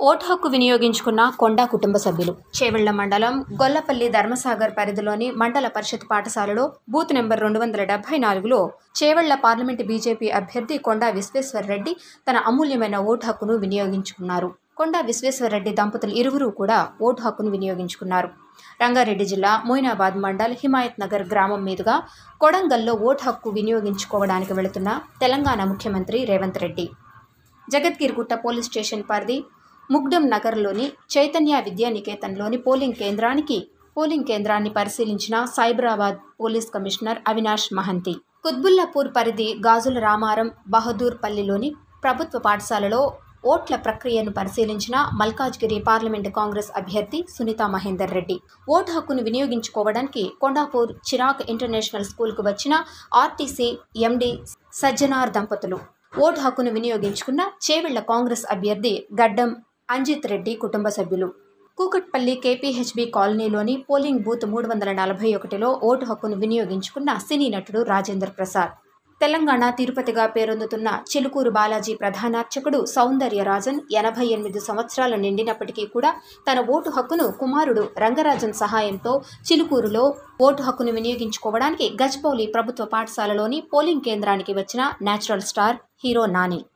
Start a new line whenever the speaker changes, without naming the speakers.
Vote హక్కు వినియోగించుకున్న కొండా కుటుంబ సభ్యులు. చేవెళ్ల మండలం గొల్లపల్లి ధర్మసాగర్ పరిధిలోని మండల పరిషత్ పాఠశాలలో బూత్ నెంబర్ 274లో చేవెళ్ల పార్లమెంటు బీజేపీ అభ్యర్థి కొండా విశ్వేశ్వర్రెడ్డి తన అమూల్యమైన ఓటు హక్కును వినియోగించుకున్నారు. కొండా విశ్వేశ్వర్రెడ్డి దంపతులు ఇరువురు కూడా ఓటు హక్కును వినియోగించుకున్నారు. రంగారెడ్డి జిల్లా మోయినాబాద్ మండల్ హిమాయత్ నగర్ గ్రామం మీదుగా కొడంగల్లో ఓటు హక్కు వినియోగించుకోవడానికి వెళుతున్న తెలంగాణ ముఖ్యమంత్రి రేవంత్ రెడ్డి జగద్గిరిగుట్ట పోలీస్ స్టేషన్ పరిధి ముగ్డమ్ నగర్లోని చైతన్య విద్యానికేతన్లోని పోలింగ్ కేంద్రాన్ని పరిశీలించిన సైబరాబాద్ పోలీస్ కమిషనర్ అవినాష్ మహంతి. కుత్బుల్లాపూర్ పరిధి గాజుల రామారం బహదూర్ పల్లిలోని ప్రభుత్వ పాఠశాలలో ఓట్ల ప్రక్రియను పరిశీలించిన మల్కాజ్గిరి పార్లమెంటు కాంగ్రెస్ అభ్యర్థి సునీతా మహేందర్ రెడ్డి. ఓటు హక్కును వినియోగించుకోవడానికి కొండాపూర్ చిరాక్ ఇంటర్నేషనల్ స్కూల్కు వచ్చిన ఆర్టీసీ ఎండీ సజ్జనార్ దంపతులు. ఓటు హక్కును వినియోగించుకున్న చేవెళ్ల కాంగ్రెస్ అభ్యర్థి గడ్డం అంజిత్ రెడ్డి కుటుంబ సభ్యులు. కూకట్పల్లి కేపీహెచ్బీ కాలనీలోని పోలింగ్ బూత్ 341లో ఓటు హక్కును వినియోగించుకున్న సినీ నటుడు రాజేంద్ర ప్రసాద్. తెలంగాణ తిరుపతిగా పేరొందుతున్న చిలుకూరు బాలాజీ ప్రధానార్చకుడు సౌందర్యరాజన్ 88 సంవత్సరాలు నిండినప్పటికీ కూడా తన ఓటు హక్కును కుమారుడు రంగరాజన్ సహాయంతో చిలుకూరులో ఓటు హక్కును వినియోగించుకోవడానికి గజ్పౌలి ప్రభుత్వ పాఠశాలలోని పోలింగ్ కేంద్రానికి వచ్చిన నేచురల్ స్టార్ హీరో నాని.